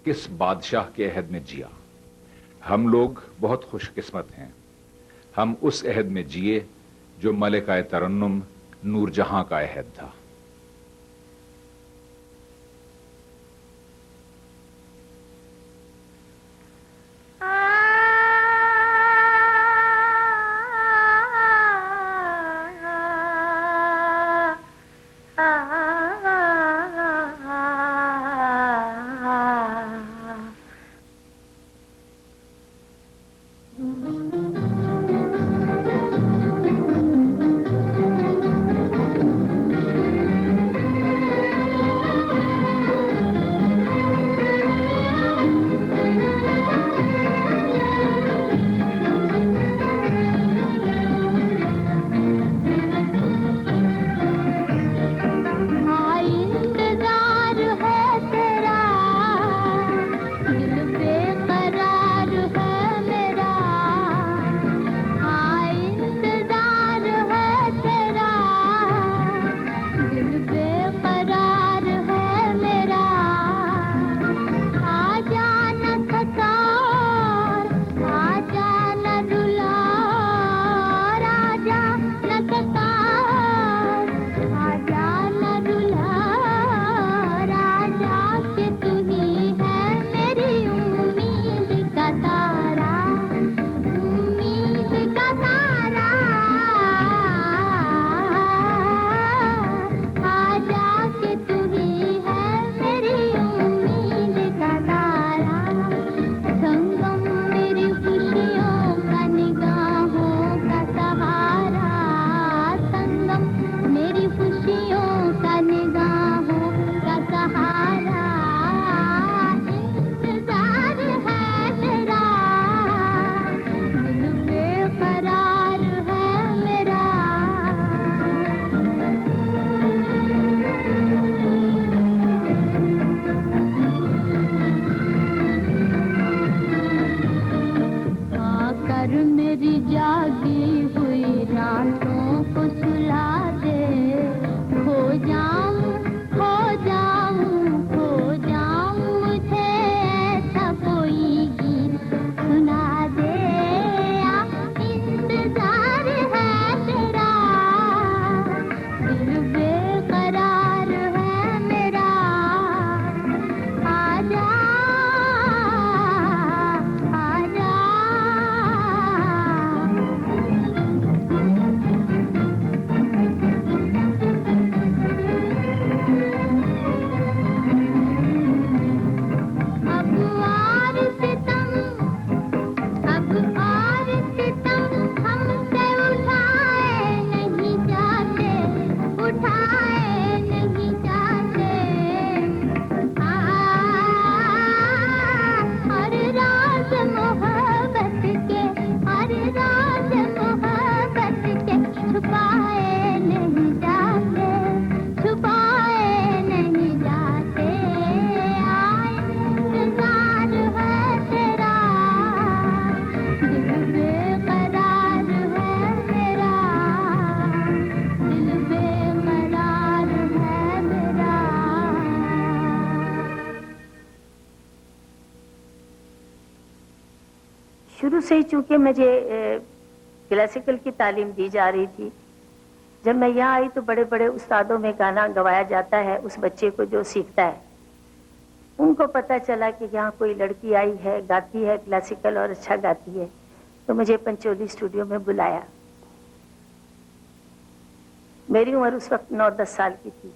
किस बादशाह के अहद में जिया। हम लोग बहुत खुशकिस्मत हैं, हम उस अहद में जिए जो मलिका तरन्नुम नूरजहां का अहद था। शुरू से ही चूंकि मुझे क्लासिकल की तालीम दी जा रही थी, जब मैं यहाँ आई तो बड़े बड़े उस्तादों में गाना गवाया जाता है। उस बच्चे को जो सीखता है उनको पता चला कि यहाँ कोई लड़की आई है, गाती है क्लासिकल और अच्छा गाती है, तो मुझे पंचोली स्टूडियो में बुलाया। मेरी उम्र उस वक्त 9-10 साल की थी,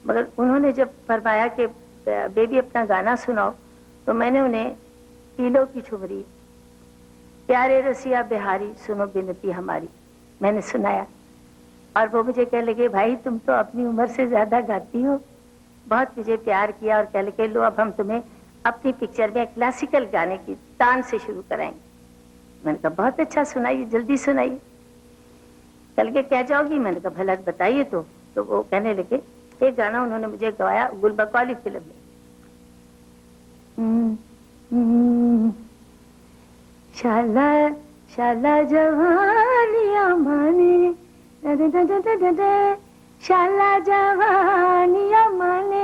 मगर उन्होंने जब फरमाया कि बेबी अपना गाना सुनाओ, तो मैंने उन्हें तीलों की ठुमरी, प्यारे रसिया बिहारी सुनो बिनती हमारी, मैंने सुनाया। और वो मुझे कह लगे भाई तुम तो अपनी उम्र से ज्यादा गाती हो। बहुत मुझे प्यार किया और कह लगे लो अब हम तुम्हें अपनी पिक्चर में क्लासिकल गाने की तान से शुरू कराएंगे। मैंने कहा बहुत अच्छा, सुनाइए, जल्दी सुनाइए। कल के क्या जाओगी? मैंने कहा भला बताइए। तो वो कहने लगे, एक गाना उन्होंने मुझे गवाया गुलबकौली फिल्म में, शाला शाला जवानिया माने शाला जवानिया माने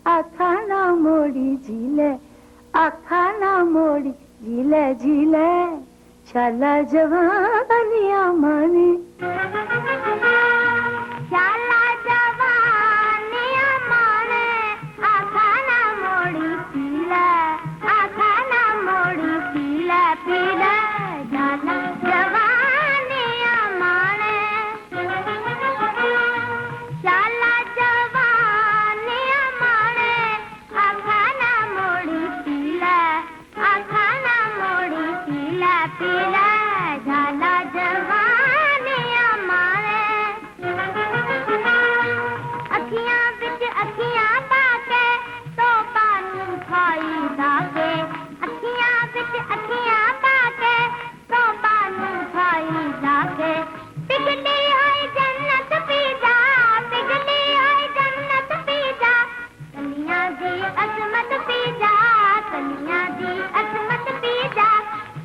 आखाना मोड़ी झीले आखा ना मोड़ी झीले झीले शाला जवानिया माने शाला जवानिया माने आखा ना मोड़ी पीला आखा ना मोड़ी पीला पीला शाला जवानिया माने शाला जवानिया माने आखा ना मोड़ी पीला आखा ना मोड़ी पीला पीला झाला जवानिया मारे अखियां बिच अखियां पाके तो पानी खाई जाके अखियां बिच अखियां पाके तो पानी खाई जाके पिघली है जन्नत पी जा पिघली है जन्नत पी जा कलियां दी असमत पी जा कलियां दी असमत पी जा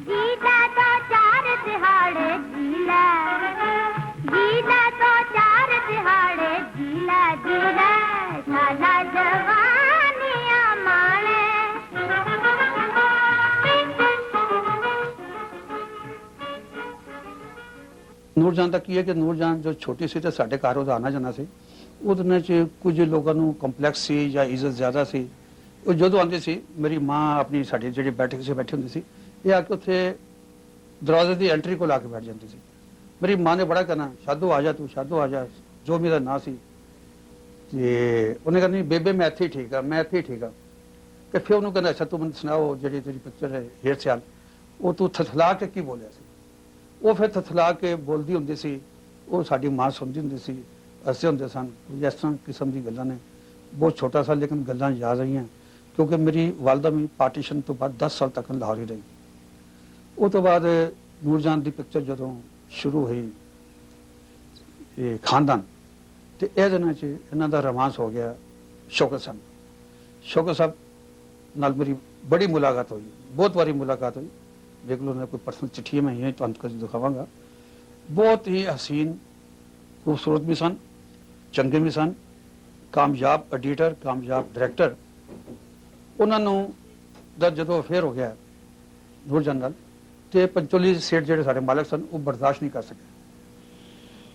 जीदा तो चार दिहाड़े जीला जीदा तो चार दिहाड़े जीला जीला शाला जवानिया माने ਨੂਰਜਾਨ ਦਾ ਕੀ ਹੈ ਕਿ ਨੂਰਜਾਨ ਜੋ ਛੋਟੀ ਸੀ ਤੇ ਸਾਡੇ ਘਰ ਉਹਦਾ ਆਣਾ ਜਾਣਾ ਸੀ ਉਹਦੇ ਚ ਕੁਝ ਲੋਕਾਂ ਨੂੰ ਕੰਪਲੈਕਸ ਸੀ ਜਾਂ ਇੱਜ਼ਤ ਜ਼ਿਆਦਾ ਸੀ ਉਹ ਜਦੋਂ ਆਉਂਦੇ ਸੀ ਮੇਰੀ ਮਾਂ ਆਪਣੀ ਸਾਡੇ ਜਿਹੜੇ ਬੈਠਕ 'ਚ ਬੈਠੇ ਹੁੰਦੇ ਸੀ ਇਹ ਆ ਕੇ ਉੱਥੇ ਦਰਵਾਜ਼ੇ ਦੀ ਐਂਟਰੀ ਕੋਲ ਆ ਕੇ ਬੈਠ ਜਾਂਦੀ ਸੀ ਮੇਰੀ ਮਾਂ ਨੇ ਬੜਾ ਕਹਿਣਾ ਸ਼ਾਦੂ ਆ ਜਾ ਤੂੰ ਸ਼ਾਦੂ ਆ ਜਾ ਜੋ ਮੇਰਾ ਨਾਂ ਸੀ ਤੇ ਉਹਨੇ ਕਹਿੰਦਾ ਨਹੀਂ ਬੇਬੇ ਮੈਂ ਇੱਥੇ ਹੀ ਠੀਕ ਆ ਮੈਂ ਇੱਥੇ ਹੀ ਠੀਕ ਆ ਤੇ ਫਿਰ ਉਹਨੂੰ ਕਹਿੰਦਾ ਅੱਛਾ ਤੂੰ ਮੈਨੂੰ ਸੁਣਾਓ ਜਿਹੜੀ ਤੇਰੀ ਪਿਕਚਰ ਹੈ ਹੇਰ ਸਿਆਲ ਉਹ ਤੂੰ ਥਥਲਾ ਕੇ ਕੀ ਬੋਲਿਆ ਸੀ ਉਹ ਫਿਰ ਥਥਲਾ ਕੇ ਬੋਲਦੀ ਹੁੰਦੀ ਸੀ ਉਹ ਸਾਡੀ ਮਾਂ ਸੁਣਦੀ ਹੁੰਦੀ ਸੀ ਅਸੀਂ ਹੁੰਦੇ ਸਨ ਇਸ ਤਰ੍ਹਾਂ ਕਿਸਮ ਦੀ ਗੱਲਾਂ ਨੇ ਬਹੁਤ ਛੋਟਾ ਸਾ ਲੇਕਿਨ ਗੱਲਾਂ ਯਾਦ ਰਹੀਆਂ ਕਿਉਂਕਿ ਮੇਰੀ ਵਾਲਦਾ ਵੀ ਪਾਰਟੀਸ਼ਨ ਤੋਂ ਬਾਅਦ 10 ਸਾਲ ਤੱਕ ਲਾਹੌਰ ਹੀ ਰਹੀ ਉਹ ਤੋਂ ਬਾਅਦ ਨੂਰਜਾਨ ਦੀ ਪਿਕਚਰ ਜਦੋਂ ਸ਼ੁਰੂ ਹੋਈ ਇਹ ਖਾਨਦਾਨ ਤੇ ਇਹ ਦਿਨਾਂ 'ਚ ਇਹਨਾਂ ਦਾ ਰੋਮਾਂਸ ਹੋ ਗਿਆ ਸ਼ੌਕਤ ਸਾਹਿਬ ਨਾਲ ਮੇਰੀ ਬੜੀ ਮੁਲਾਕਾਤ ਹੋਈ ਬਹੁਤ ਵਾਰੀ ਮੁਲਾਕਾਤ ਹੋਈ देख लो कोई पर्सनल चिट्ठी है मैं यही तो अंत दिखावांगा बहुत ही हसीन खूबसूरत भी सन चंगे भी सन कामयाब एडिटर कामयाब डायरैक्टर उन्होंने जो अफेयर हो गया ਨੂਰਜਾਨ ਨਾਲ ਤੇ ਪੰਚੋਲੀ ਸੇਠ ਜਿਹੜੇ ਸਾਡੇ ਮਾਲਕ ਸਨ ਉਹ ਬਰਦਾਸ਼ਤ ਨਹੀਂ ਕਰ ਸਕੇ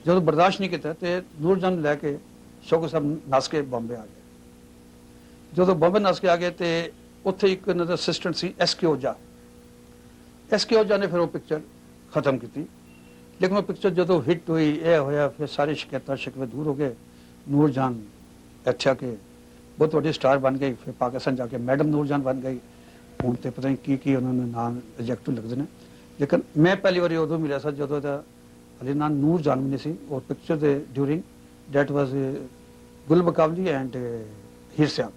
ਜਦੋਂ ਬਰਦਾਸ਼ਤ ਨਹੀਂ ਕੀਤਾ ਤੇ ਨੂਰਜਾਨ ਲੈ ਕੇ ਸ਼ੌਕਤ ਸਾਹਿਬ ਨਸ ਕੇ ਬੰਬੇ ਆ ਗਏ ਜਦੋਂ ਬੰਬੇ ਨਸ ਕੇ ਆ ਗਏ ਤੇ ਉੱਥੇ ਇੱਕ ਇਹਨਾਂ ਦਾ ਅਸਿਸਟੈਂਟ ਸੀ ਐਸਕੇ ਓਜਾ ਨੇ ਫਿਰ ਉਹ ਪਿਕਚਰ ਖਤਮ ਕੀਤੀ ਲੇਕਿਨ ਉਹ ਪਿਕਚਰ ਜਦੋਂ ਹਿੱਟ ਹੋਈ ਇਹ ਹੋਇਆ ਫਿਰ ਸਾਰੇ ਸ਼ਿਕਾਇਤਾਂ ਸ਼ਿਕਵੇ ਦੂਰ ਹੋ ਗਏ ਨੂਰਜਾਨ ਅੱਛਾ ਕਿ ਬਹੁਤ ਵੱਡੀ ਸਟਾਰ ਬਣ ਗਈ ਫਿਰ ਪਾਕਿਸਤਾਨ ਜਾ ਕੇ ਮੈਡਮ ਨੂਰਜਾਨ ਬਣ ਗਈ ਹੁਣ ਤੇ ਪਤਾ ਨਹੀਂ ਕੀ ਉਹਨਾਂ ਨੇ ਨਾਮ ਐਜੈਕਟਿਵ ਲਿਖਦੇ ਨੇ ਲੇਕਿਨ ਮੈਂ ਪਹਿਲੀ ਵਾਰੀ ਉਦੋਂ ਮਿਲਿਆ ਸੀ ਜਦੋਂ ਦਾ ਹਲੇ ਨਾਂ ਨੂਰਜਾਨ ਵੀ ਨਹੀਂ ਸੀ ਉਹ ਪਿਕਚਰ ਦੇ ਡਿਊਰਿੰਗ ਦੈਟ ਵਾਸ ਗੁਲ ਬਕਾਵਲੀ ਐਂਡ ਹੀਰ ਸਿਆਲ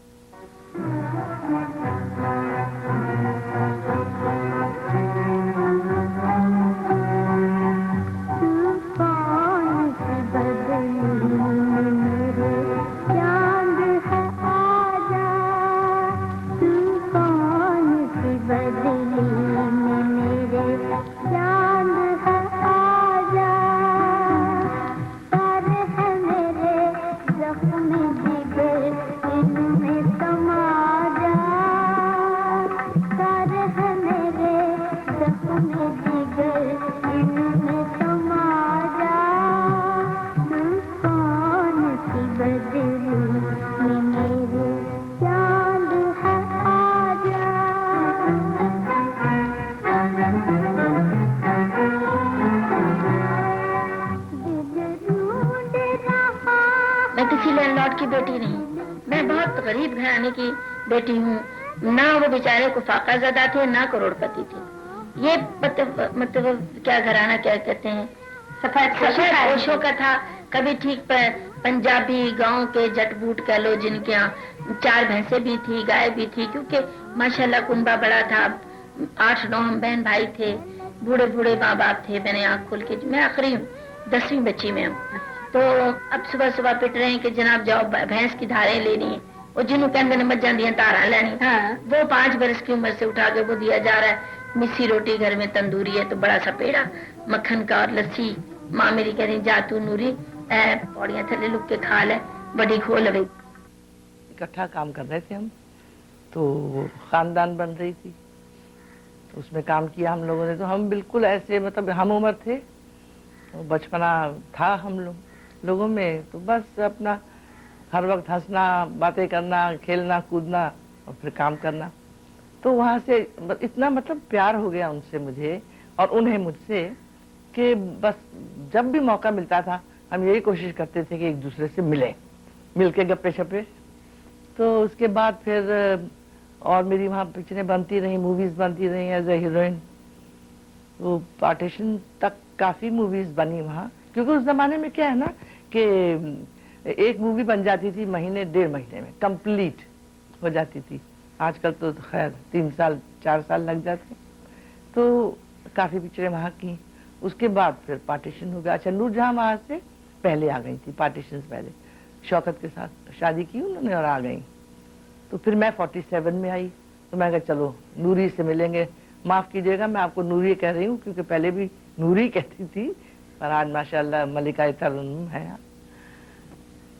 की बेटी नहीं, मैं बहुत गरीब घराने की बेटी हूँ। ना वो बेचारे को फाका ज़दा थे ना करोड़पति थे। ये मतलब क्या घराना क्या कहते हैं सफेद होशों का था। कभी ठीक पंजाबी गांव के जटबूट कह लो जिनके यहाँ 4 भैंसे भी थी गाय भी थी क्योंकि माशाल्लाह कुनबा बड़ा था। 8-9 हम बहन भाई थे, बूढ़े बूढ़े माँ बाप थे। मैंने आँख खोल के मैं आखिरी हूँ 10वीं बच्ची में हूँ। तो अब सुबह सुबह पिट रहे हैं कि जनाब जाओ भैंस की धारें लेनी है और जिन्होंने कहते हैं मज्जां दियां धारां लेनी। वो 5 बरस की उम्र से उठा के वो दिया जा रहा है। मिस्सी रोटी घर में तंदूरी है तो बड़ा सा पेड़ा मक्खन का और लस्सी। माँ मेरी कह रही जा तू नूरी पौड़ियां थले लुक के खा ले बड़ी खोल। इकट्ठा काम कर रहे थे हम तो ख़ानदान बन रही थी, तो उसमें काम किया हम लोगों ने। तो हम बिल्कुल ऐसे मतलब हम उम्र थे, तो बचपना था हम लोगों में, तो बस अपना हर वक्त हंसना, बातें करना, खेलना कूदना और फिर काम करना। तो वहाँ से इतना मतलब प्यार हो गया उनसे मुझे और उन्हें मुझसे कि बस जब भी मौका मिलता था हम यही कोशिश करते थे कि एक दूसरे से मिल के गप्पे शप्पे। तो उसके बाद फिर और मेरी वहाँ पिक्चरें बनती रहीं, मूवीज़ बनती रहीं एज ए हीरोइन। तो पार्टीशन तक काफ़ी मूवीज़ बनी वहाँ, क्योंकि उस ज़माने में क्या है ना कि एक मूवी बन जाती थी महीने 1.5 महीने में कंप्लीट हो जाती थी। आजकल तो खैर 3 साल 4 साल लग जाते। तो काफ़ी पिक्चरें वहाँ की। उसके बाद फिर पार्टीशन हो गया। अच्छा, नूरजहां वहाँ से पहले आ गई थी, पार्टीशन से पहले शौकत के साथ शादी की उन्होंने और आ गई। तो फिर मैं 47 में आई, तो मैं कहा चलो नूरी से मिलेंगे। माफ़ कीजिएगा मैं आपको नूरी कह रही हूँ, क्योंकि पहले भी नूरी कहती थी, पर आज माशाल्लाह मलिका तरुन्नुम है।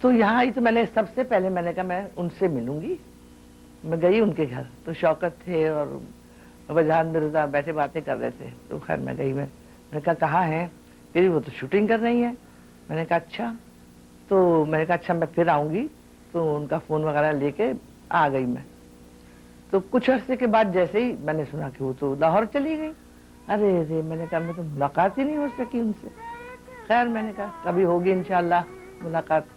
तो यहाँ आई तो मैंने सबसे पहले मैंने कहा मैं उनसे मिलूंगी। मैं गई उनके घर, तो शौकत थे और वजहान मिर्जा बैठे बातें कर रहे थे। तो खैर मैं गई, मैंने कहा कहाँ हैं? तेरी वो तो शूटिंग कर रही है। मैंने कहा अच्छा। तो मैंने कहा अच्छा मैं फिर आऊँगी। तो उनका फ़ोन वगैरह लेके आ गई मैं। तो कुछ अरसे के बाद जैसे ही मैंने सुना कि वो तो लाहौर चली गई। अरे मैंने कहा मैं तो मुलाकात ही नहीं हो सकी उनसे। खैर मैंने कहा कभी होगी इंशाल्लाह मुलाकात।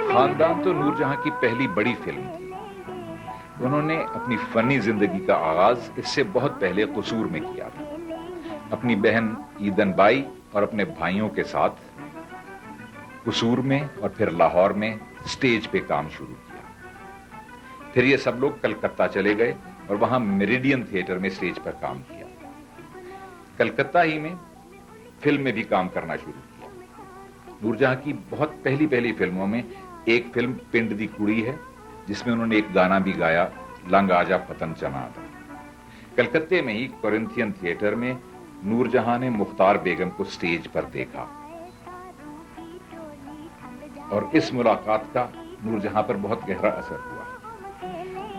खानदान तो नूरजहां की पहली बड़ी फिल्म थी। उन्होंने अपनी फनी जिंदगी का आगाज इससे बहुत पहले कसूर में किया था, अपनी बहन ईदन बाई और अपने भाइयों के साथ कसूर में और फिर लाहौर में स्टेज पे काम शुरू किया। फिर ये सब लोग कलकत्ता चले गए और वहां मेरिडियन थिएटर में स्टेज पर काम किया। कलकत्ता ही में फिल्म में भी काम करना शुरू किया। नूरजहां की बहुत पहली फिल्मों में एक फिल्म पिंड दी कुड़ी है, जिसमें उन्होंने एक गाना भी गाया, लंग आजा पतन चनादा। कलकत्ते में ही कोरिंथियन थिएटर में नूरजहां ने मुख्तार बेगम को स्टेज पर देखा और इस मुलाकात का नूरजहां पर बहुत गहरा असर हुआ।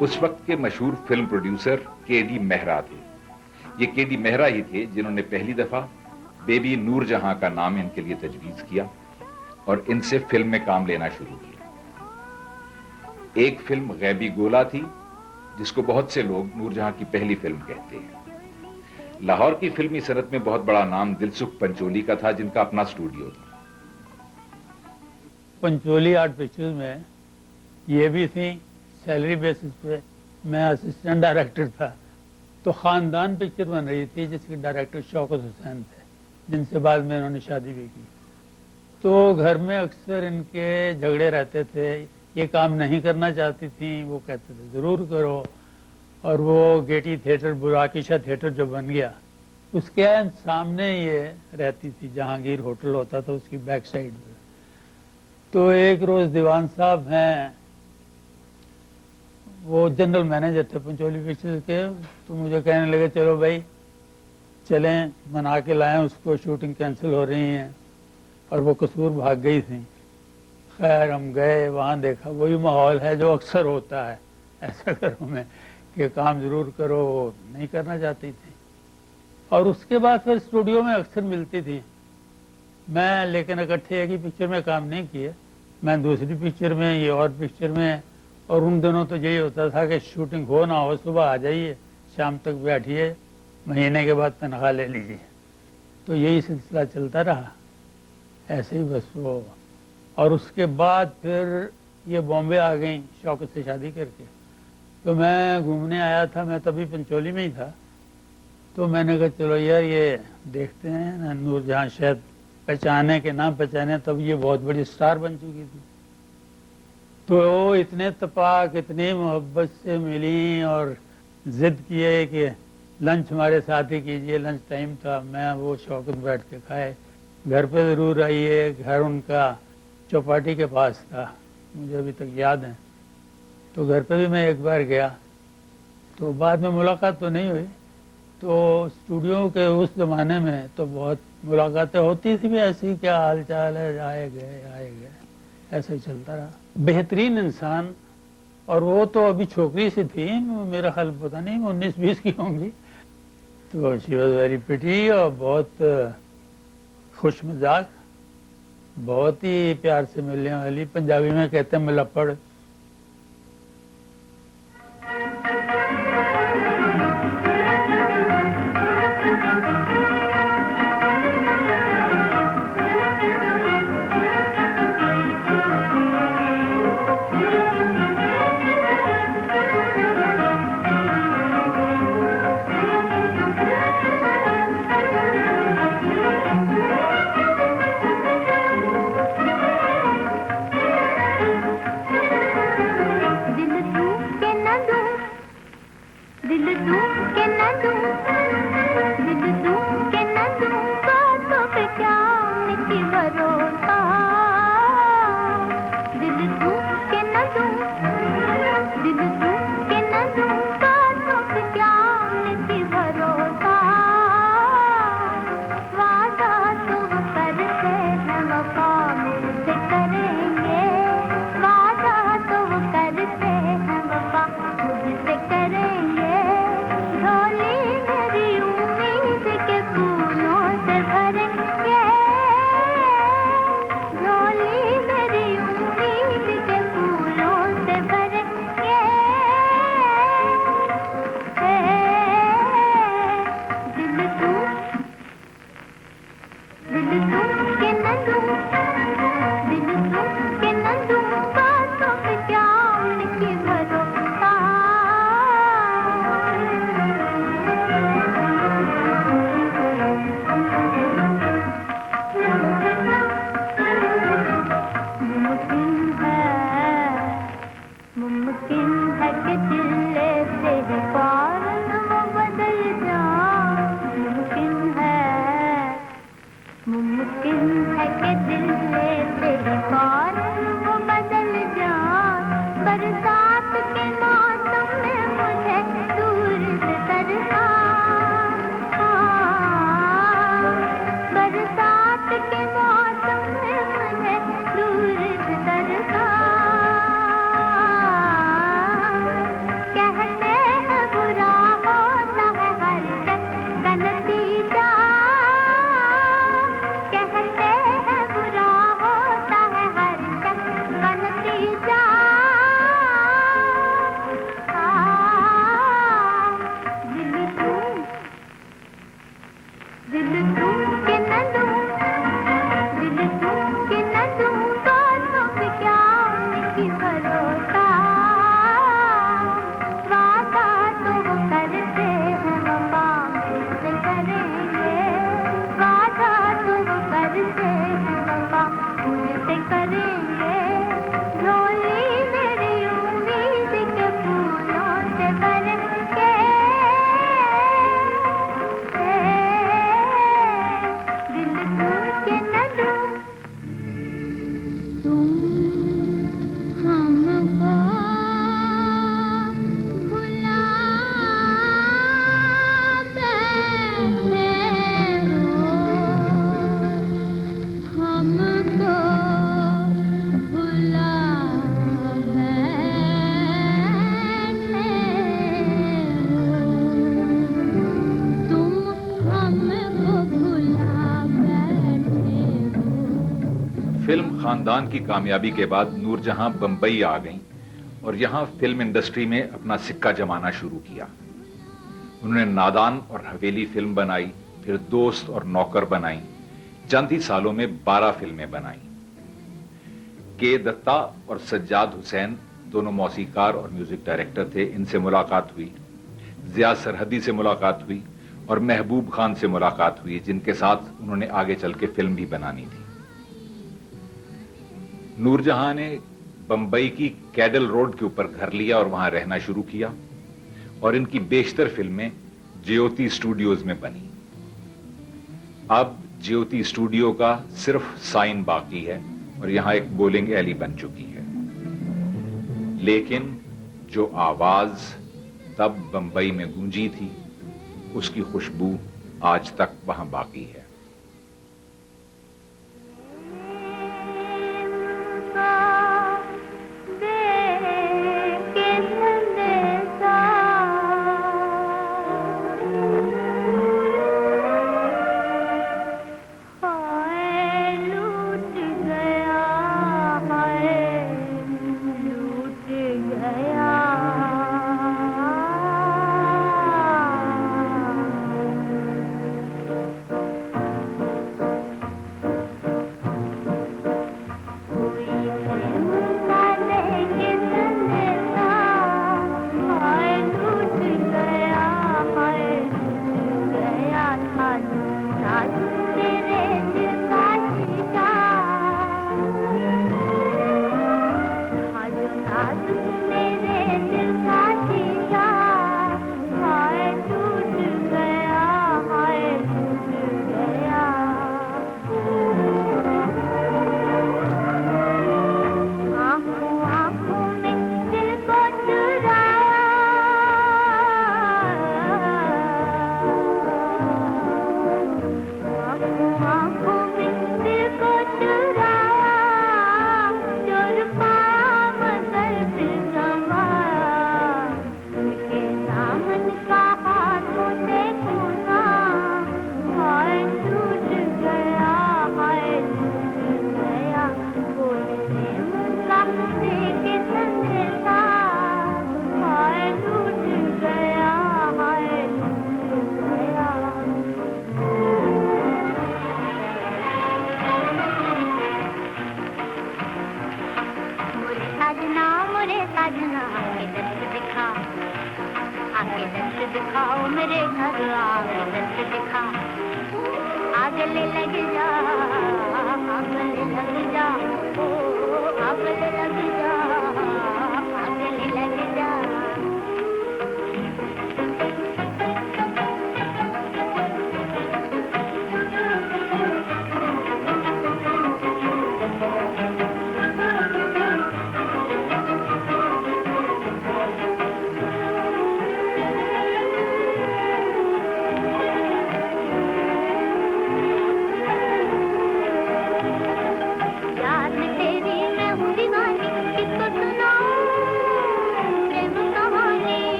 उस वक्त के मशहूर फिल्म प्रोड्यूसर के.डी. मेहरा थे। ये के.डी. मेहरा ही थे जिन्होंने पहली दफा बेबी नूरजहां का नाम इनके लिए तजवीज किया और इनसे फिल्म में काम लेना शुरू किया। एक फिल्म गैबी गोला थी, जिसको बहुत से लोग नूरजहां की पहली फिल्म कहते हैं। लाहौर की फिल्मी सनत में बहुत बड़ा नाम दिलसुख पंचोली का था, जिनका अपना स्टूडियो था। पंचोली आर्ट पिक्चर्स में ये भी थी, सैलरी बेसिस पे मैं असिस्टेंट डायरेक्टर था। तो खानदान पिक्चर बन रही थी जिसके डायरेक्टर शौकत हुसैन थे, जिनसे बाद में उन्होंने शादी भी की। तो घर में अक्सर इनके झगड़े रहते थे, ये काम नहीं करना चाहती थी, वो कहते थे ज़रूर करो। और वो गेटी थिएटर, बुराकिशा थिएटर जो बन गया, उसके सामने ये रहती थी, जहांगीर होटल होता था उसकी बैक साइड में। तो एक रोज़ दीवान साहब हैं, वो जनरल मैनेजर थे पंचोली पिक्चर्स के, तो मुझे कहने लगे चलो भाई चलें, मना के लाएं उसको, शूटिंग कैंसिल हो रही है। और वो कसूर भाग गई थी। खैर हम गए, वहाँ देखा वही माहौल है जो अक्सर होता है ऐसा घरों में कि काम ज़रूर करो, वो नहीं करना चाहती थी। और उसके बाद फिर स्टूडियो में अक्सर मिलती थी मैं, लेकिन इकट्ठे एक ही पिक्चर में काम नहीं किए, मैं दूसरी पिक्चर में, ये और पिक्चर में। और उन दिनों तो यही होता था कि शूटिंग हो ना हो, सुबह आ जाइए, शाम तक बैठिए, महीने के बाद तनख्वाह ले लीजिए। तो यही सिलसिला चलता रहा ऐसे ही बस वो। और उसके बाद फिर ये बॉम्बे आ गई शौकत से शादी करके। तो मैं घूमने आया था, मैं तभी पंचोली में ही था। तो मैंने कहा चलो यार ये देखते हैं ना, नूरजहां शायद पहचाने के ना पहचाने, तब ये बहुत बड़ी स्टार बन चुकी थी। तो वो इतने तपाक, इतनी मोहब्बत से मिली और जिद किए कि लंच हमारे साथ ही कीजिए। लंच टाइम था, मैं वो शौकत बैठ के खाए। घर पे ज़रूर आइए, घर उनका चौपाटी के पास था, मुझे अभी तक याद है। तो घर पे भी मैं एक बार गया, तो बाद में मुलाकात तो नहीं हुई। तो स्टूडियो के उस ज़माने में तो बहुत मुलाकातें होती थी भी, ऐसी क्या हाल चाल है, आए गए ऐसा ही चलता रहा। बेहतरीन इंसान। और वो तो अभी छोकरी सी थी, मेरा ख्याल पता नहीं 19-20 की होंगी। तो शी वॉज वेरी प्रिटी और बहुत खुश मजाक, बहुत ही प्यार से मिलने वाली, पंजाबी में कहते हैं मिलपड़। खानदान की कामयाबी के बाद नूरजहां बंबई आ गईं और यहां फिल्म इंडस्ट्री में अपना सिक्का जमाना शुरू किया। उन्होंने नादान और हवेली फिल्म बनाई, फिर दोस्त और नौकर बनाई। चंद ही सालों में 12 फिल्में बनाई। के दत्ता और सज्जाद हुसैन दोनों मौसीकार और म्यूजिक डायरेक्टर थे, इनसे मुलाकात हुई। जिया सरहदी से मुलाकात हुई और महबूब खान से मुलाकात हुई, जिनके साथ उन्होंने आगे चल के फिल्म भी बनानी थी। नूरजहां ने बंबई की कैडल रोड के ऊपर घर लिया और वहां रहना शुरू किया और इनकी बेशतर फिल्में ज्योति स्टूडियोज में बनी। अब ज्योति स्टूडियो का सिर्फ साइन बाकी है और यहां एक बोलिंग एली बन चुकी है, लेकिन जो आवाज तब बंबई में गूंजी थी उसकी खुशबू आज तक वहां बाकी है।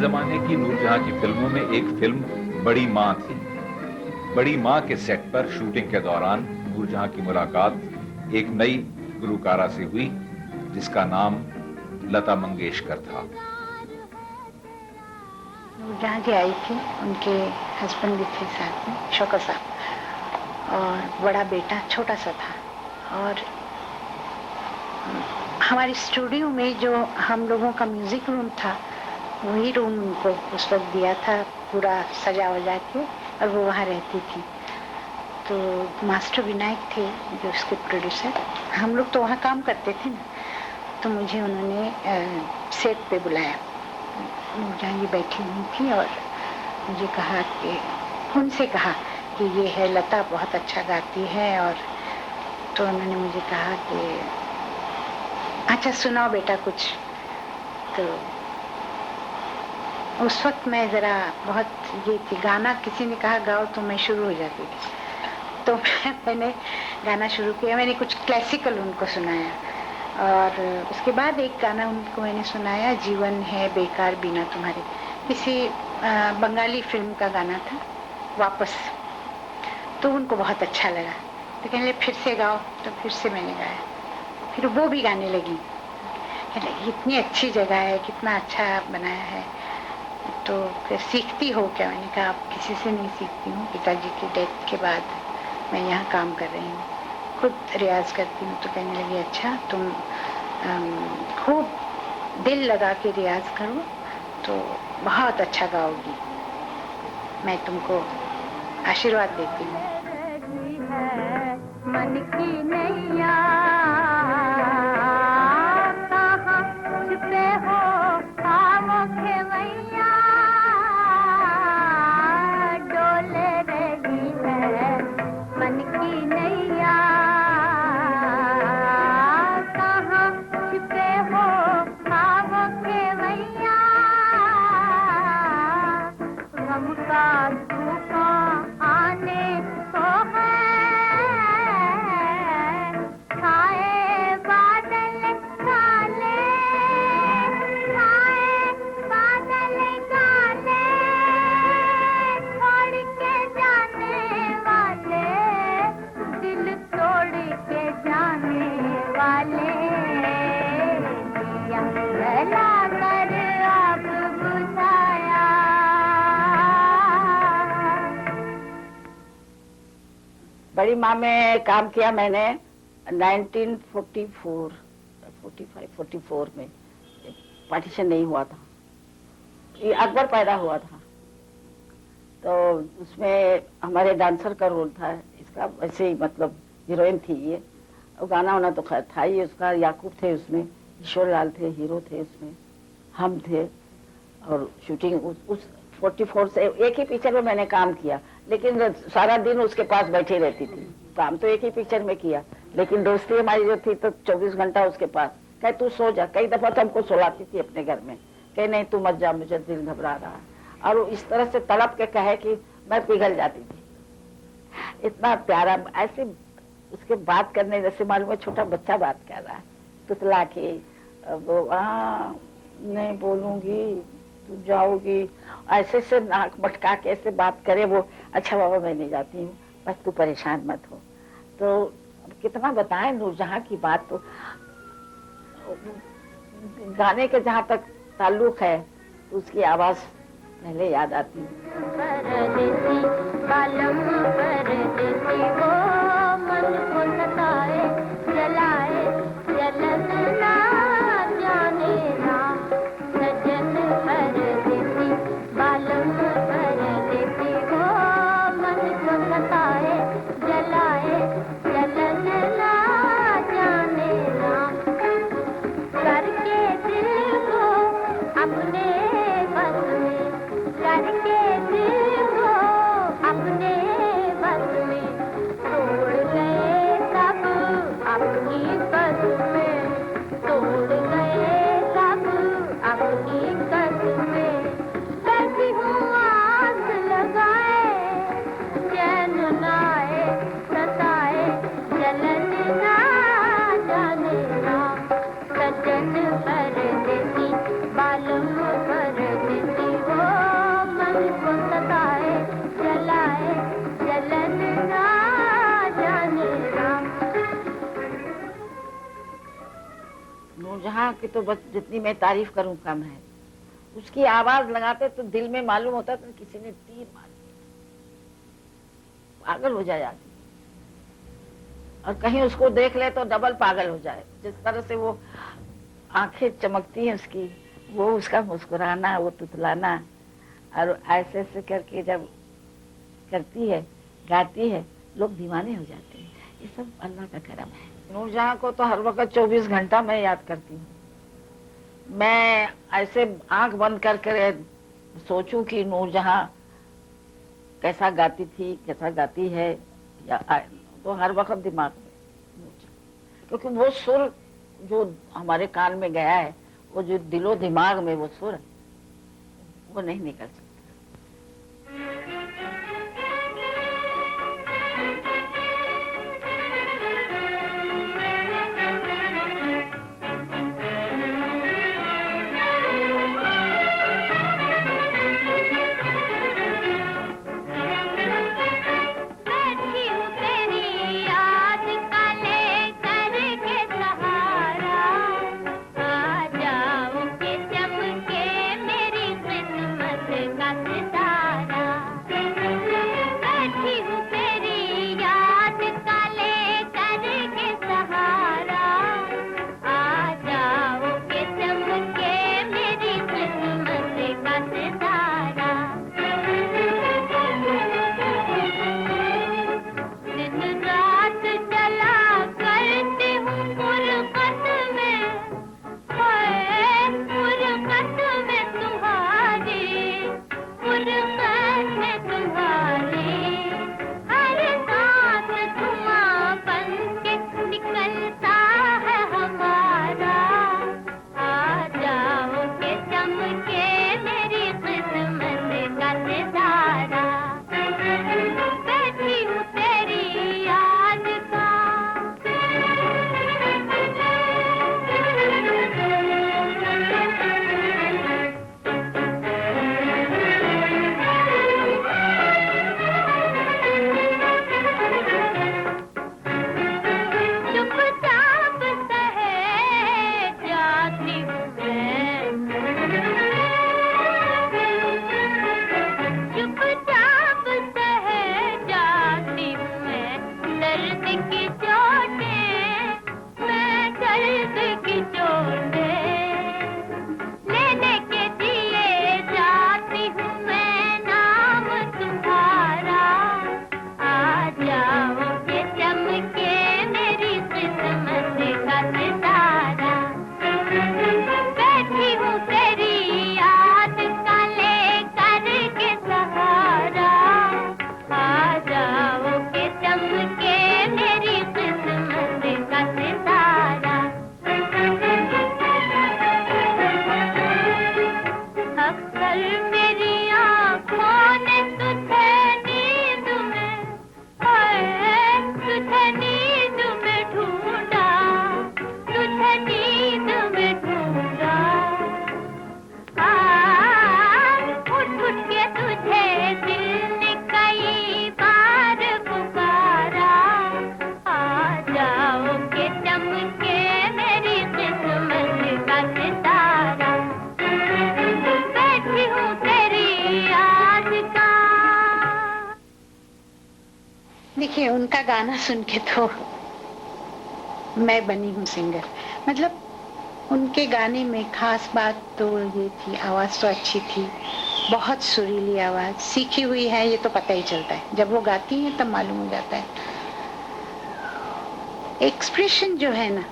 जमाने की नूरजहां की फिल्मों में एक फिल्म बड़ी मां थी। बड़ी मां के सेट पर शूटिंग के दौरान नूरजहां की मुलाकात एक नई गुलकारा से हुई जिसका नाम लता मंगेशकर था। नूरजहां जी आई थी, उनके हस्बैंड भी थे साथ में, शौकत साहब, और बड़ा बेटा छोटा सा था। और हमारे स्टूडियो में जो हम लोगों का म्यूजिक रूम था, वही रूम उनको उस वक्त दिया था, पूरा सजा वजा के, और वो वहाँ रहती थी। तो मास्टर विनायक थे जो उसके प्रोड्यूसर, हम लोग तो वहाँ काम करते थे ना, तो मुझे उन्होंने सेट पे बुलाया। नूरजहां जी बैठी हुई थी और मुझे कहा कि, उनसे कहा कि ये है लता, बहुत अच्छा गाती है। और तो उन्होंने मुझे कहा कि अच्छा सुनाओ बेटा कुछ। तो उस वक्त मैं ज़रा बहुत ये थी, गाना किसी ने कहा गाओ तो मैं शुरू हो जाती थी। तो मैंने गाना शुरू किया, मैंने कुछ क्लासिकल उनको सुनाया और उसके बाद एक गाना उनको मैंने सुनाया, जीवन है बेकार बिना तुम्हारे, किसी बंगाली फिल्म का गाना था, वापस। तो उनको बहुत अच्छा लगा, तो कहने लगे फिर से गाओ। तो फिर से मैंने गाया, फिर वो भी गाने लगी। कहने लगी इतनी अच्छी जगह है, कितना अच्छा बनाया है, तो फिर सीखती हो क्या? मैंने कहा आप किसी से नहीं सीखती हूँ, पिताजी की डेथ के बाद मैं यहाँ काम कर रही हूँ, खुद रियाज करती हूँ। तो कहने लगी अच्छा तुम खूब दिल लगा के रियाज करो तो बहुत अच्छा गाओगी, मैं तुमको आशीर्वाद देती हूँ। मन की नैया कहाँ छुपे हो आओ खेवैया, डोले रही है मन की नैया, कहाँ छुपे हो आओ खेवैया, गम का तूफान आने को है, छाए बादल काले, छाए बादल काले, छोड़ के जाने वाले, दिल तोड़ के जाने वाले, दिया जला कर आग बुझाया। बड़ी माँ में काम किया मैंने 1944, 45, 44 में। पार्टीशन नहीं हुआ था, ये अकबर पैदा हुआ था, तो उसमें हमारे डांसर का रोल था इसका, वैसे ही मतलब हीरोइन थी ये। और गाना वाना तो खैर था ही उसका, याकूब थे उसमें, ईश्वर लाल थे, हीरो थे उसमें, हम थे। और शूटिंग उस 44 से एक ही पिक्चर में मैंने काम किया, लेकिन सारा दिन उसके पास बैठी रहती थी। काम तो एक ही पिक्चर में किया, लेकिन दोस्ती हमारी जो थी तो 24 घंटा उसके पास। कहे तू सो जा, कई दफा तो हमको सुलाती थी अपने घर में, कहे नहीं तू मत जा, मुझे दिल घबरा रहा है। और वो इस तरह से तड़प के कहे कि मैं पिघल जाती थी। इतना प्यारा, ऐसे उसके बात करने जैसे मालूम है छोटा बच्चा बात कर रहा है, तुतला के वो नहीं बोलूंगी तू जाओगी, ऐसे से नाक मटका के ऐसे बात करे वो। अच्छा बाबा मैं नहीं जाती हूँ, बस तू परेशान मत हो। तो कितना बताएं नूरजहां की बात। तो गाने के जहाँ तक ताल्लुक है तो उसकी आवाज पहले याद आती है। परदेसी बालम परदेसी वो मन को सताए जलाए, जलन ना जाने ना सजन, परदेसी बालम परदेसी वो मन को सताए जलाए, जलन ना जाने ना, करके दिल को अपने बस में, करके दिल को अपने बस में, तोड़ गए सब अपनी कस में, तोड़ गए सब अपनी कस में, बैठी हूँ आस लगाए, चैन ना आए सताए, जलन ना जाने ना, सजन परदेसी बालम परदेसी वो मन को सताए जलाए, जलन ना जाने ना। नूरजहां की तो बस जितनी मैं तारीफ करूं कम है। उसकी आवाज लगाते तो दिल में मालूम होता था किसी ने तीर मार दिया, पागल हो जाए आदमी। और कहीं उसको देख ले तो डबल पागल हो जाए। जिस तरह से वो आंखें चमकती हैं उसकी, वो उसका मुस्कुराना, वो तुतलाना, और ऐसे ऐसे करके जब करती है गाती है लोग दीवाने हो जाते हैं। ये सब अल्लाह का करम है। नूरजहां को तो हर वक्त 24 घंटा मैं याद करती हूँ। मैं ऐसे आंख बंद करके सोचूं कि नूरजहां कैसा गाती थी, कैसा गाती है, तो हर वक्त दिमाग में, क्योंकि वो सुर जो हमारे कान में गया है, वो जो दिलो दिमाग में वो सुर है, वो नहीं निकल सकता। देखिए, उनका गाना सुन के तो मैं बनी हूँ सिंगर। मतलब उनके गाने में खास बात तो ये थी, आवाज तो अच्छी थी, बहुत सुरीली आवाज, सीखी हुई है ये तो पता ही चलता है, जब वो गाती हैं तब मालूम हो जाता है। एक्सप्रेशन जो है ना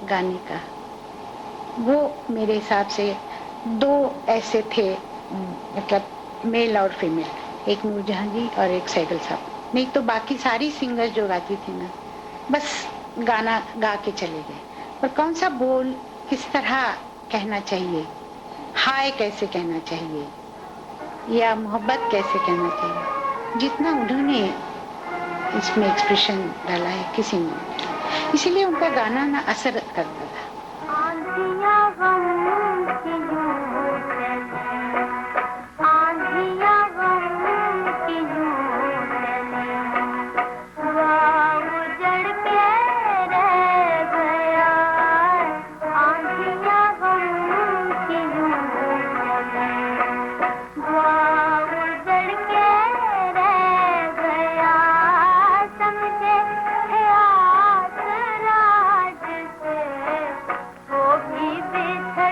गाने का, वो मेरे हिसाब से दो ऐसे थे, मतलब मेल और फीमेल, एक नूरजहां जी और एक सैगल साहब। नहीं तो बाकी सारी सिंगर जो गाती थी ना, बस गाना गा के चले गए, पर कौन सा बोल किस तरह कहना चाहिए, हाय कैसे कहना चाहिए या मोहब्बत कैसे कहना चाहिए, जितना उन्होंने इसमें एक्सप्रेशन डाला है किसी ने, इसीलिए उनका गाना ना असर करता था। वो भी बिछड़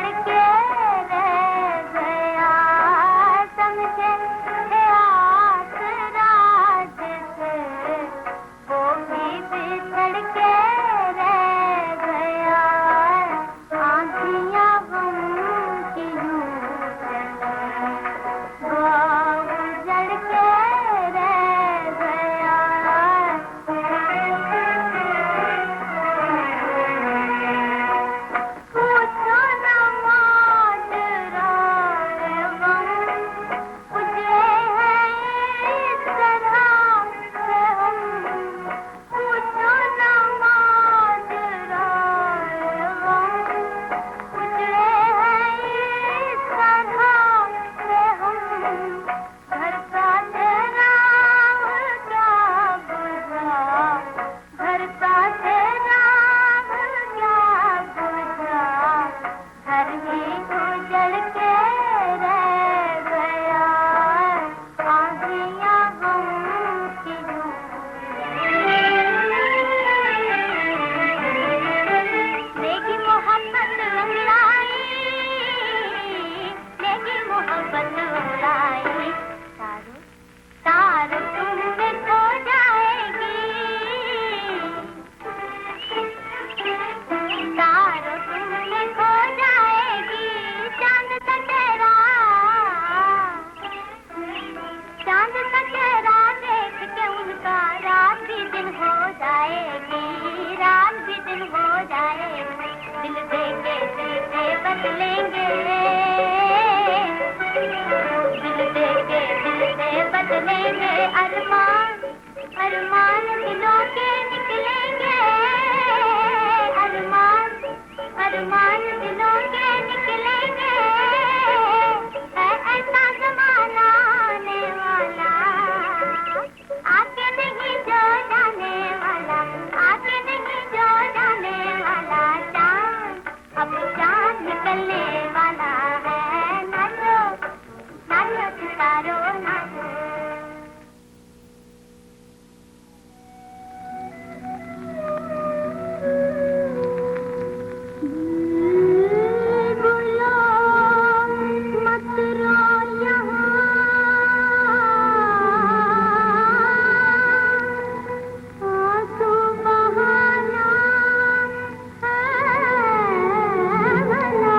मोहब्बत उड़ाई, तारों तारों तुम में खो जाएगी, तारों तुम में खो जाएगी, चांद का चेहरा देख के उनका रात भी दिन हो जाएगी, रात भी दिन हो जाएगी, दिल देंगे दिल से बदलेंगे, दिल देंगे दिल से बदलेंगे, अरमान अरमान दिलों के निकलेंगे, अरमान अरमान दिलों के निकलेंगे, है ऐसा जमाना आने वाला, आके नहीं जो जाने वाला, आके नहीं जो जाने वाला, चांद अब चांद निकलने वाला है, नाचो नाचो सितारों नाचो। बुलो मत रो यहाँ, आंसू बहाना है भला,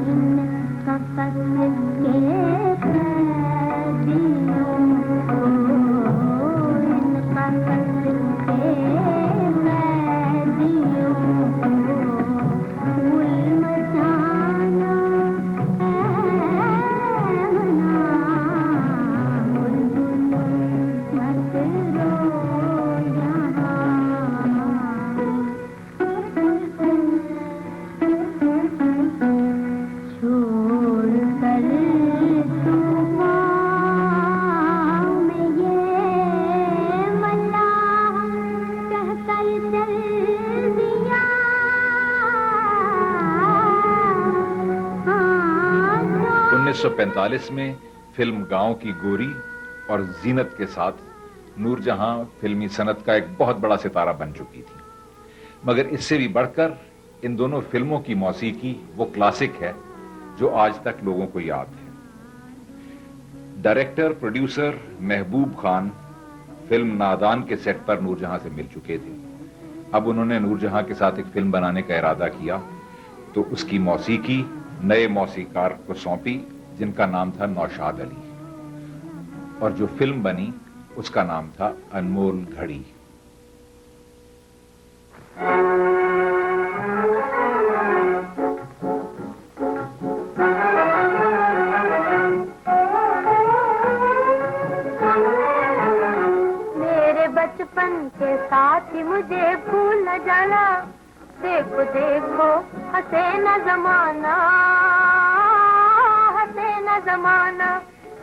इनका कसम के कैदियों को, इनका कसम के कैदियों को फूल मचाना है मना, बुलबुल मत रो यहाँ, छोड़ कर तूफान में ये मल्लाह कहकर चल दिया, हाँ, 1945 में फिल्म गांव की गोरी और जीनत के साथ नूरजहां फिल्मी सनत का एक बहुत बड़ा सितारा बन चुकी थी, मगर इससे भी बढ़कर इन दोनों फिल्मों की मौसीकी वो क्लासिक है जो आज तक लोगों को याद है। Director producer Mehboob Khan film नादान के सेट पर नूरजहां से मिल चुके थे। अब उन्होंने नूरजहां के साथ एक फिल्म बनाने का इरादा किया तो उसकी मौसीकी नए मौसीकार को सौंपी जिनका नाम था नौशाद अली, और जो फिल्म बनी उसका नाम था अनमोल घड़ी। मेरे बचपन के साथ ही मुझे भूल न जाना, देखो देखो हंसे न जमाना, हंसे न जमाना,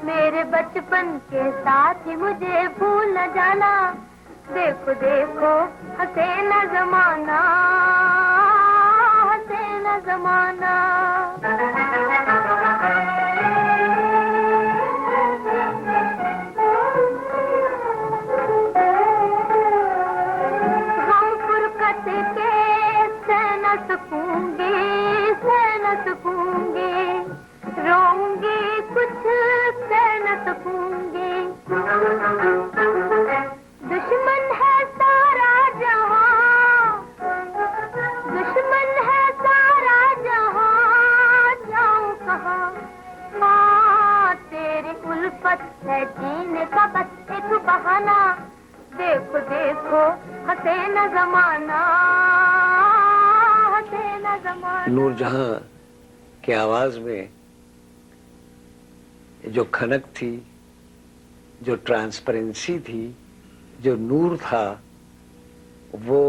मेरे बचपन के साथ ही मुझे भूल न जाना, देखो देखो हंसे न जमाना, हंसे न जमाना। हम फुरकत के सहन सकूंगे, सहन सकूंगे, रोऊंगी कुछ सहन सकूंगे, दुश्मन है सारा जहां, दुश्मन है सारा जहां, जाऊं कहां, हाँ तेरी उल्फत है जीने का बस एक बहाना, देखो देखो हंसे न जमाना, हंसे न जमाना। नूरजहां की आवाज में जो खनक थी, जो ट्रांसपेरेंसी थी, जो नूर था, वो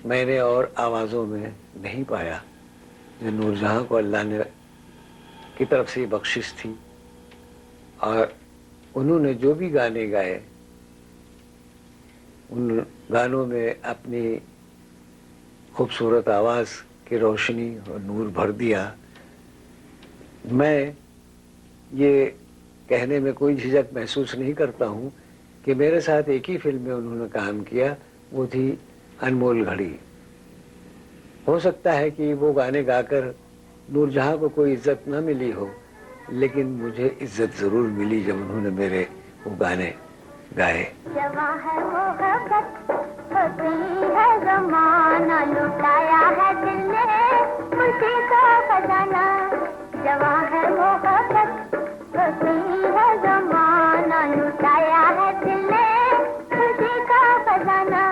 मैंने और आवाजों में नहीं पाया। जो नूरजहां को अल्लाह ने की तरफ से बख्शिश थी, और उन्होंने जो भी गाने गाए उन गानों में अपनी खूबसूरत आवाज की रोशनी और नूर भर दिया। मैं ये कहने में कोई झिझक महसूस नहीं करता हूँ कि मेरे साथ एक ही फिल्म में उन्होंने काम किया, वो थी अनमोल घड़ी। हो सकता है कि वो गाने गाकर नूरजहां को कोई इज्जत न मिली हो, लेकिन मुझे इज्जत जरूर मिली जब उन्होंने मेरे वो गाने गाए। जवां है मोहब्बत होती है ज़माना, लुटाया है दिल ने खुशी का खजाना। जवां है मोहब्बत होती है ज़माना, लुटाया है दिल ने खुशी का खजाना।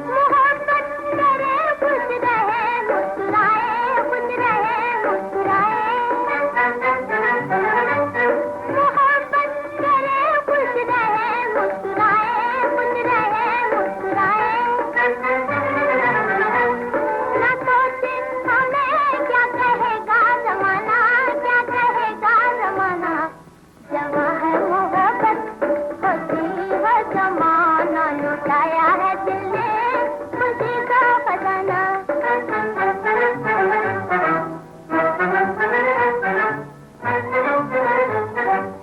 मोहब्बत करे खुश रहे मुस्कुराए, खुश रहे मुस्कुराए। मोहब्बत करे खुश रहे मुस्कुराए, खुश रहे मुस्कुराए। ना सोचे हमें क्या कहेगा ज़माना, क्या कहेगा ज़माना। जवां है मोहब्बत होती है ज़माना, लुटाया है दिल ने खुशी का खजाना।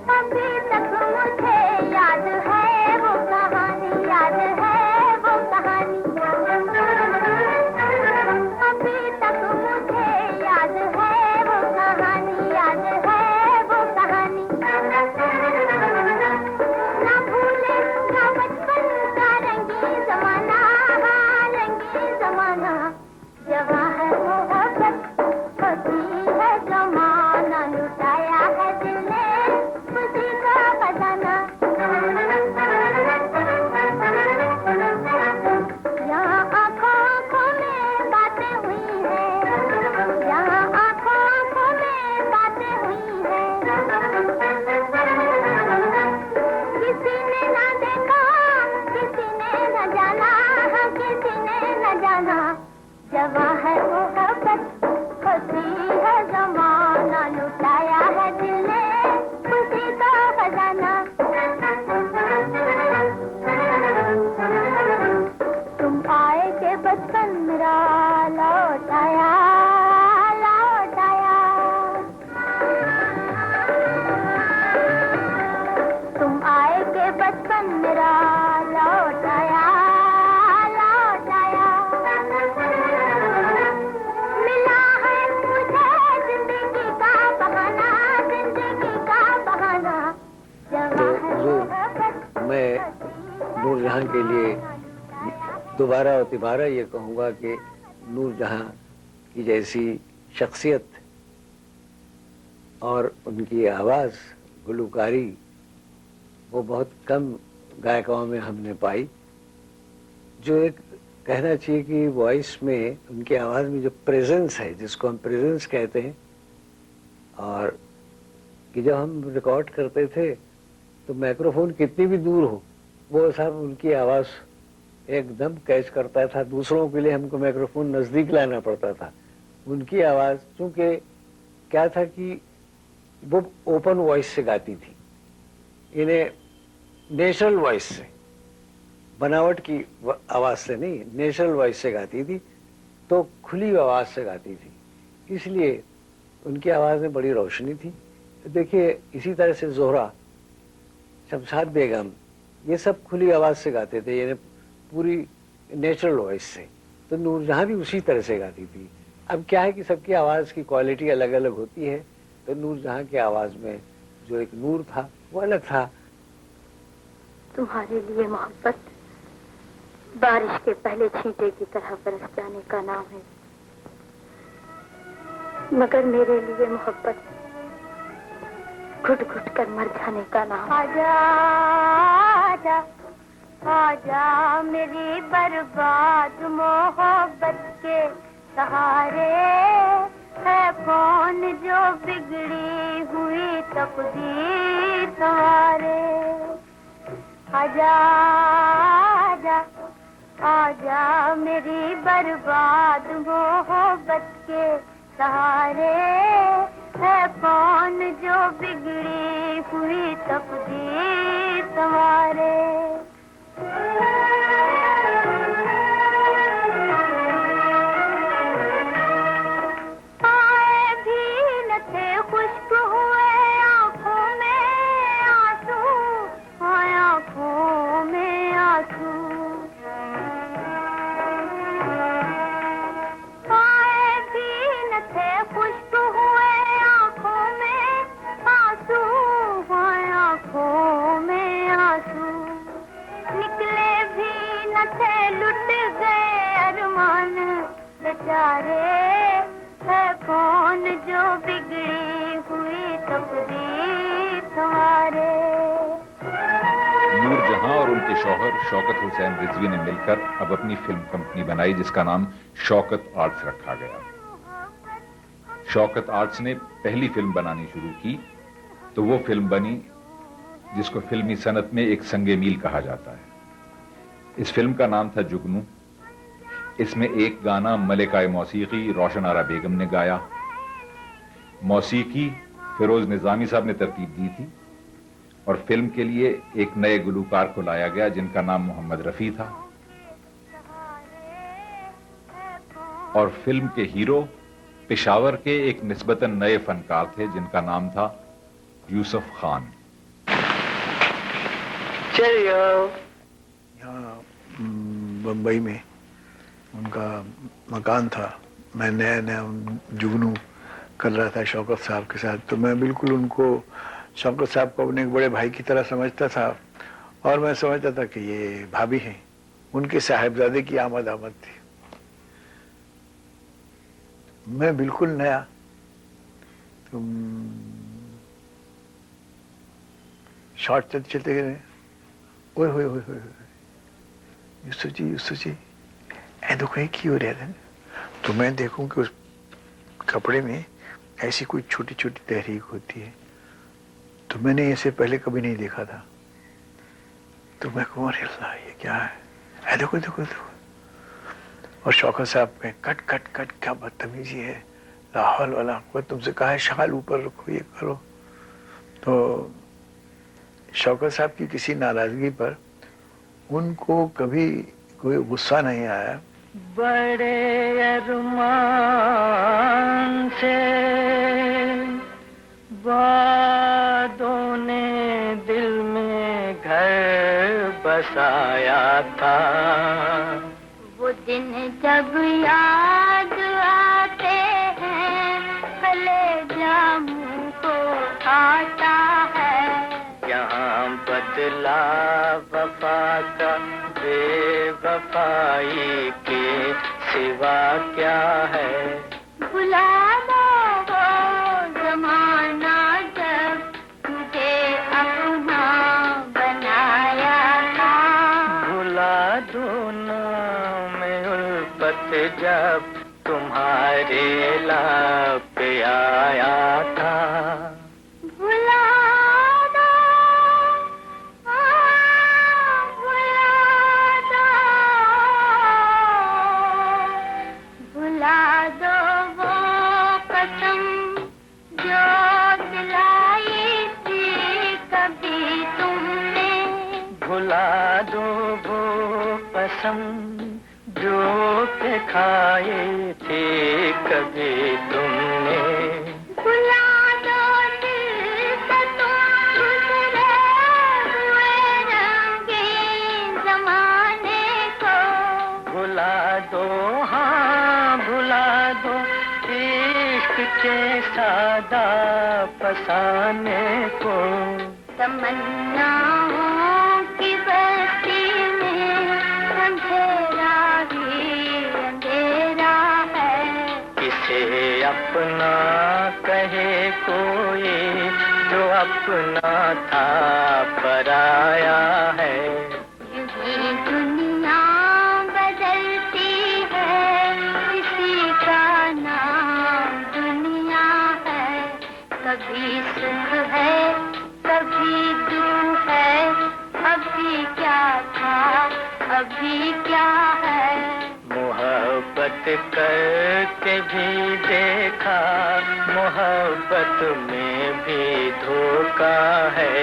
अभी तक मुझे याद है वो कहानी, याद है वो कहानी। अभी तक मुझे याद है वो कहानी, याद है वो कहानी। ना भूले ना बचपन का रंगी ज़माना, हाँ रंगी ज़माना। जवां है मोहब्बत होती है ज़माना, लुटाया है दिल ने खुशी का खजाना। यहाँ आँखों आँखों में बातें हुई हैं, यहाँ आँखों आँखों में बातें हुई हैं। किसी ने ना देखा, किसी ने न जाना, हाँ किसी ने न जाना। जवां है मोहब्बत होती है ज़माना, लुटाया है दिल ने खुशी का खजाना। तुम आए के बचपन मेरा लौटाया, लौटाया। तुम आए के बचपन मेरा लौटाया, लौटाया। मिला है मुझे जिंदगी का बहाना, जिंदगी का बहाना। तो हुजूर, मैं नूरजहां के लिए दोबारा और तिबारा ये कहूँगा कि नूरजहां की जैसी शख्सियत और उनकी आवाज़, गुलकारी, वो बहुत कम गायकों में हमने पाई। जो एक कहना चाहिए कि वॉइस में, उनकी आवाज़ में जो प्रेजेंस है, जिसको हम प्रेजेंस कहते हैं, और कि जब हम रिकॉर्ड करते थे तो माइक्रोफोन कितनी भी दूर हो, वो सब उनकी आवाज़ एकदम कैच करता था। दूसरों के लिए हमको माइक्रोफोन नज़दीक लाना पड़ता था। उनकी आवाज़, चूँकि क्या था कि वो ओपन वॉइस से गाती थी, इन्हें नेचुरल वॉइस से, बनावट की आवाज़ से नहीं, नेचुरल वॉइस से गाती थी, तो खुली आवाज़ से गाती थी, इसलिए उनकी आवाज़ में बड़ी रोशनी थी। देखिए इसी तरह से जोहरा, शमशाद बेगम, ये सब खुली आवाज़ से गाते थे, यानी पूरी नेचुरल वॉइस से। तो नूरजहां भी उसी तरह से गाती थी। अब क्या है कि सबकी आवाज़ की क्वालिटी अलग अलग होती है, तो नूरजहां की आवाज़ में जो एक नूर था वो अलग था। तुम्हारे लिए मोहब्बत बारिश के पहले छींटे की तरह बरस जाने का नाम है, मगर मेरे लिए मोहब्बत घुट घुट कर मर जाने का नाम। आजा आजा आजा मेरी बर्बाद मोहब्बत के सहारे, है कौन जो बिगड़ी हुई तकदीर सवारे। आजा आजा आजा मेरी बर्बाद मोहब्बत के सहारे, है कौन जो बिगड़ी हुई तकदीर सवारे। आए भी न थे, खुश्क हुए आंखों में आंसू, आंखों में थे लुट गए अरमान बेचारे, है कौन जो बिगड़ी हुई तकदीर तुम्हारे। नूरजहां और उनके शौहर शौकत हुसैन रिजवी ने मिलकर अब अपनी फिल्म कंपनी बनाई जिसका नाम शौकत आर्ट्स रखा गया। शौकत आर्ट्स ने पहली फिल्म बनानी शुरू की तो वो फिल्म बनी जिसको फिल्मी सनत में एक संगे मील कहा जाता है। इस फिल्म का नाम था जुगनू। इसमें एक गाना मलिका मौसीकी रोशन आरा बेगम ने गाया। मौसीकी फिरोज निजामी साहब ने तरतीब दी थी और फिल्म के लिए एक नए गुलूकार को लाया गया जिनका नाम मोहम्मद रफी था। और फिल्म के हीरो पेशावर के एक निस्बतन नए फनकार थे जिनका नाम था यूसुफ खान। यहाँ बम्बई में उनका मकान था। मैं नया नया जुगनू कर रहा था शौकत साहब के साथ, तो मैं बिल्कुल उनको शौकत साहब को अपने एक बड़े भाई की तरह समझता था और मैं समझता था कि ये भाभी हैं। उनके साहिबजादे की आमद थी। मैं बिल्कुल नया, तो शॉर्ट चलते गए। ओए होए होए होए, यूसुफ जी ऐदो कहीं की हो रहा था। तो मैं देखूं कि उस कपड़े में ऐसी कोई छोटी छोटी तहरीक होती है, तो मैंने इसे पहले कभी नहीं देखा था। तो मैं कहूँ अरे अल्लाह ये क्या है, ऐ देखो देखो देखो। और शौकत साहब में कट कट कट, क्या बदतमीजी है, लाहौल वाला कुव्वत, तुमसे कहा है शाल ऊपर रखो, ये करो। तो शौकत साहब की किसी नाराजगी पर उनको कभी कोई गुस्सा नहीं आया। बड़े अरमान से वादों ने दिल में घर बसाया था, वो दिन जब याद आते हैं कलेजा मुंह को आता है। यहाँ बदला वफा का बेवफाई के सिवा क्या है। भुला दो वो जमाना जब तुझे अपना बनाया था। भुला दो ना मैं उल्फत जब तुम्हारे लाप पे आया था। भुला दो, भुला दो वो कसम जो दिलाई थी कभी तुमने। भुला दो वो कसम जो के खाए थे कभी तुमने। भुला दो दिल से तुम गुजरे हुए रंगीन जमाने को। भुला दो हाँ भुला दो इश्क के सादा फसाने को। तमन्नाओं की बस्ती में अंधेरा ही अंधेरा है। किसे अपना कहे कोई जो अपना था पराया है। ये दुनिया बदलती है, किसी का नाम दुनिया है। कभी सुख है कभी दुख है, अभी क्या था अभी क्या है। मोहब्बत करके भी देखा मोहब्बत में भी धोखा है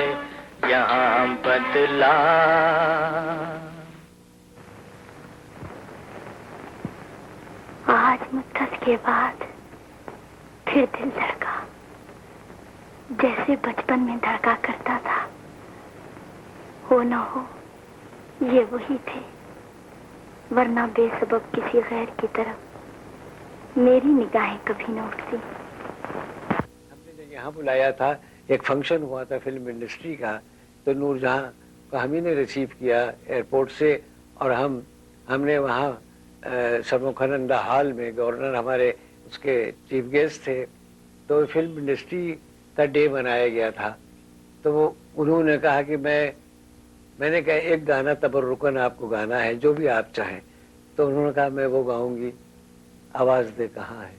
यहाँ बदला। आज मुद्दत के बाद फिर दिल धड़का, जैसे बचपन में धड़का करता था। हो न हो ये वही थे, वरना बेसबब किसी गैर की तरफ मेरी निगाहें कभी न उठती। हमने जब यहाँ बुलाया था, एक फंक्शन हुआ था फिल्म इंडस्ट्री का, तो नूरजहां को हम ही ने रिसीव किया एयरपोर्ट से और हम हमने वहाँ समूखानंदा हॉल में, गवर्नर हमारे उसके चीफ गेस्ट थे, तो फिल्म इंडस्ट्री का डे मनाया गया था। तो वो उन्होंने कहा कि मैंने कहा एक गाना तबर्रुकन आपको गाना है, जो भी आप चाहें। तो उन्होंने कहा मैं वो गाऊंगी, आवाज दे कहाँ है।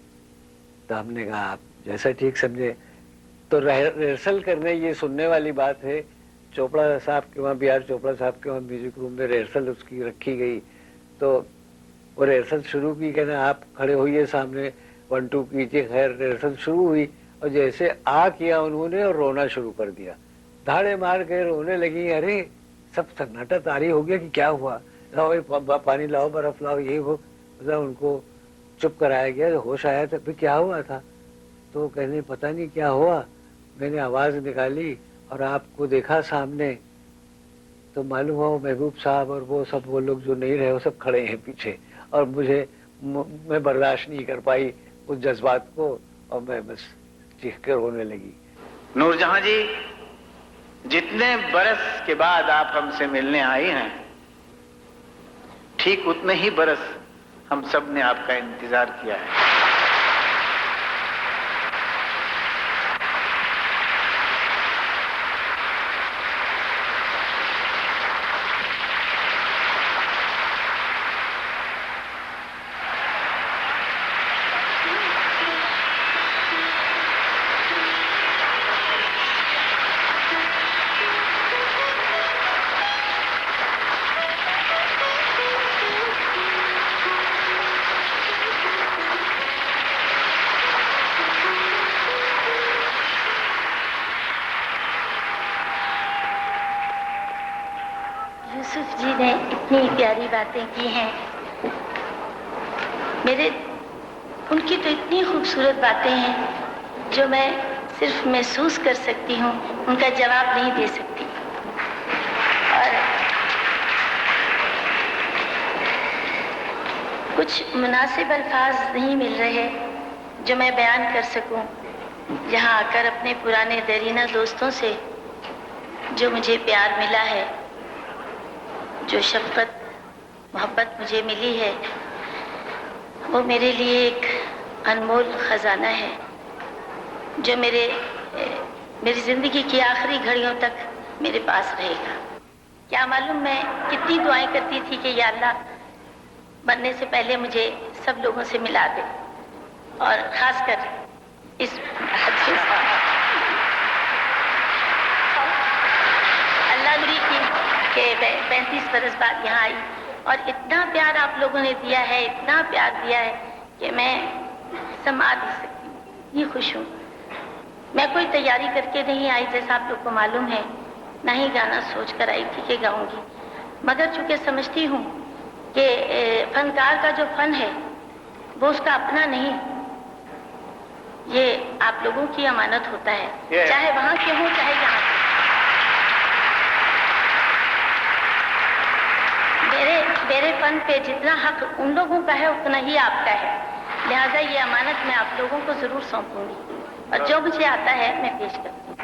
तो हमने कहा आप जैसा ठीक समझे। तो रिहर्सल करने, ये सुनने वाली बात है, चोपड़ा साहब के वहाँ, बी आर चोपड़ा साहब के वहाँ म्यूजिक रूम में रिहर्सल उसकी रखी गई। तो वो रिहर्सल शुरू की, कहना आप खड़े होइए सामने, 1 2 कीजिए। खैर रिहर्सल शुरू हुई और जैसे किया उन्होंने और रोना शुरू कर दिया, धाड़े मार के रोने लगी। अरे सब सन्नाटा तारी हो गया कि क्या हुआ, लाओ पानी लाओ, बर्फ लाओ, ये वो, मतलब उनको चुप कराया गया। होश आया तो फिर क्या हुआ था, तो कहने पता नहीं क्या हुआ, मैंने आवाज निकाली और आपको देखा सामने, तो मालूम हुआ महबूब साहब और वो सब, वो लोग जो नहीं रहे वो सब खड़े हैं पीछे, और मैं बर्दाश्त नहीं कर पाई उस जज्बात को और मैं बस चीख कर रोने लगी। नूरजहां जी, जितने बरस के बाद आप हमसे मिलने आई हैं, ठीक उतने ही बरस हम सब ने आपका इंतजार किया है। यूसुफ जी ने इतनी प्यारी बातें की हैं, उनकी तो इतनी खूबसूरत बातें हैं जो मैं सिर्फ महसूस कर सकती हूँ, उनका जवाब नहीं दे सकती। और कुछ मुनासिब अल्फाज नहीं मिल रहे जो मैं बयान कर सकूं, यहाँ आकर अपने पुराने दरीना दोस्तों से जो मुझे प्यार मिला है, जो शफ़क़त मोहब्बत मुझे मिली है, वो मेरे लिए एक अनमोल ख़जाना है जो मेरी ज़िंदगी की आखिरी घड़ियों तक मेरे पास रहेगा। क्या मालूम मैं कितनी दुआएं करती थी कि या अल्लाह मरने से पहले मुझे सब लोगों से मिला दे, और ख़ासकर इस अल्लाह बुरी की कि 35 बरस बाद यहाँ आई और इतना प्यार आप लोगों ने दिया है, इतना प्यार दिया है कि मैं संभाल नहीं सकती। ये खुश हूँ। मैं कोई तैयारी करके नहीं आई, जैसा आप लोग को मालूम है, ना ही गाना सोच कर आई थी कि गाऊंगी, मगर चूंकि समझती हूँ कि फनकार का जो फन है वो उसका अपना नहीं, ये आप लोगों की अमानत होता है, चाहे वहाँ के हो चाहे यहाँ के। मेरे फन पे जितना हक उन लोगों का है उतना ही आपका है, लिहाजा ये अमानत मैं आप लोगों को जरूर सौंपूंगी और जो मुझे आता है मैं पेश करती हूँ।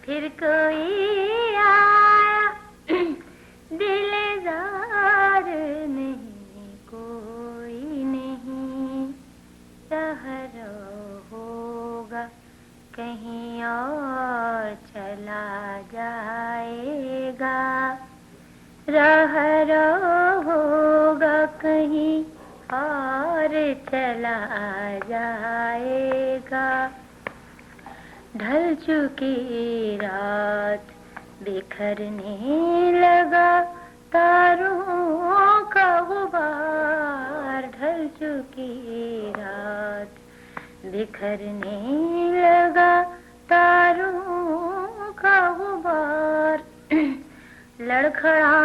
फिर कोई आया दिलदार नहीं कोई नहीं, शहर होगा कहीं और चला जाएगा, रहर होगा कहीं और चला जाएगा। ढल चुकी रात बिखरने लगा तारों का गुबार, ढल चुकी रात बिखरने लगा तारों का गुबार, लड़खड़ा